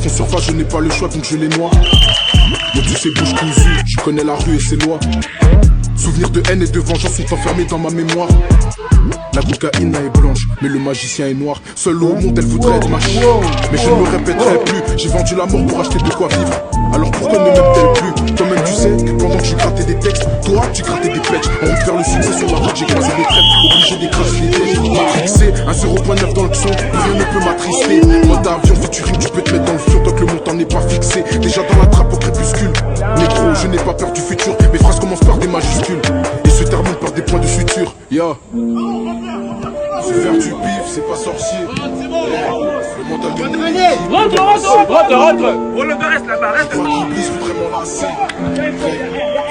font surface, je n'ai pas le choix donc je les noie. Mais tous ces bouches cousues, je connais la rue et ses lois. Souvenirs de haine et de vengeance sont enfermés dans ma mémoire. La cocaïne est blanche, mais le magicien est noir. Seule au monde elle voudrait être ma chie. Mais je ne me répéterai plus, j'ai vendu l'amour pour acheter de quoi vivre. Alors pourquoi ne m'aime-t-elle plus? Toi-même tu sais que pendant que je grattais des textes, toi tu grattais des pledges. En route vers le succès sur la route j'ai croisé des crêpes, obligé d'écraser des têtes. Matrixé, un 0.9 dans le son, rien ne peut m'attrister. Mode avion featuring, tu peux te mettre dans le fion tant que le montant n'est pas fixé. Déjà dans la trappe au crépuscule. Négro, je n'ai pas peur du futur, mes phrases commencent par des majuscules et se terminent par des points de suture. Ya Se faire du bif, c'est pas sorcier. Le mental de mon Rentre. Oh le reste là-bas, reste. Je crois qu'il glisse vraiment lassé.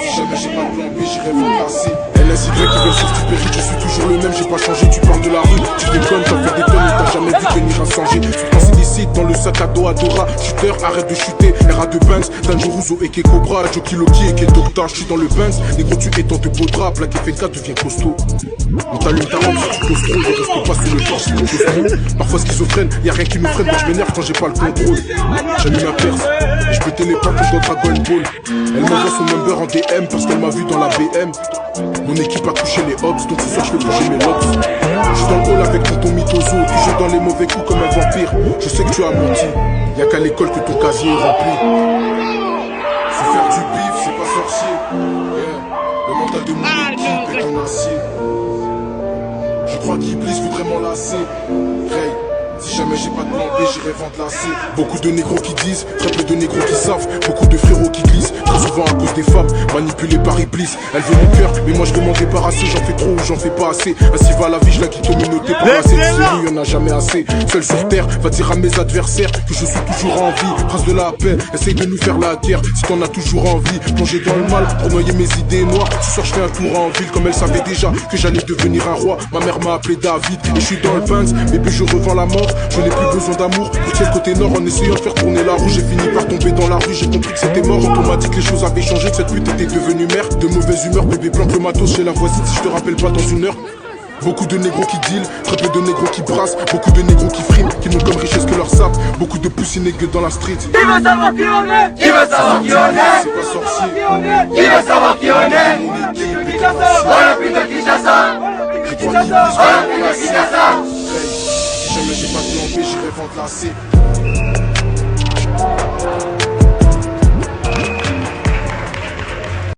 Si jamais j'ai pas de plan B, j'irai m'enlacer. LSY qui veulent sur du péril, je suis toujours le même, j'ai pas changé. Tu parles de la rue, tu déconnes, t'as fait des tonnes et t'as jamais vu venir insinger. Substance illicite dans le sac à dos Adora. Shooter, arrête de shooter, RA de Banks, Dangerouzo et Cobra, Joki Loki et Doctor, je suis dans le Banks. Négro tu étends te beau-drap, plaque FNK devient costaud. On t'allume ta lampe, tu causes trop, je reste pas sous le torse, c'est costaud. Parfois schizophrène, y'a rien qui me freine quand je m'énerve quand j'ai pas le contrôle. J'allume ma perce, et je peux téléporter dans Dragon Ball. Elle m'envoie son number en DM parce qu'elle m'a vu dans la BM. Mon équipe a touché les hops, donc ce soir je fais bouger mes locks. Je suis dans le hall avec tonton Mitozo, tu joues dans les mauvais coups comme un vampire. Je sais que tu as menti, y'a qu'à l'école que ton casier est rempli. Se faire du bif, c'est pas sorcier. Yeah. Le mental de mon équipe est en acier. Je crois qu'Iblis voudrait m'enlacer. Ray. Si jamais j'ai pas de plan B, j'irai vendre la C. Beaucoup de négros qui disent, très peu de négros qui savent. Beaucoup de frérots qui glissent, très souvent à cause des femmes manipulées par Iblis. Elle veut mon cœur, mais moi je veux m'en débarrasser. J'en fais trop ou j'en fais pas assez. Ainsi va la vie, je la quitte communauté pour passer. Il y en a jamais assez. Seul sur terre, va dire à mes adversaires que je suis toujours en vie. Prince de la paix, essaye de nous faire la guerre. Si t'en as toujours envie, plonger dans le mal pour noyer mes idées noires. Ce soir je fais un tour en ville, comme elle savait déjà que j'allais devenir un roi. Ma mère m'a appelé David et je suis dans le Banks. Mais puis je revends la mort. Je n'ai plus besoin d'amour, routier le côté nord en essayant de faire tourner la roue. J'ai fini par tomber dans la rue, j'ai compris que c'était mort. On m'a dit que les choses avaient changé, que cette pute était devenue mère. De mauvaise humeur, bébé planque le matos chez la voisine si je te rappelle pas dans une heure. Beaucoup de négros qui deal, très peu de négros qui brassent. Beaucoup de négros qui friment, qui n'ont comme richesse que leur sable. Beaucoup de poussinégueux dans la street. Qui veut savoir qui on est? Qui veut savoir qui on est? C'est pas sorcier. Qui veut savoir qui on est? On a plus de Kinshasa. On a plus de Kinshasa. Si jamais j'ai pas de plan B, j'irai vendre la C.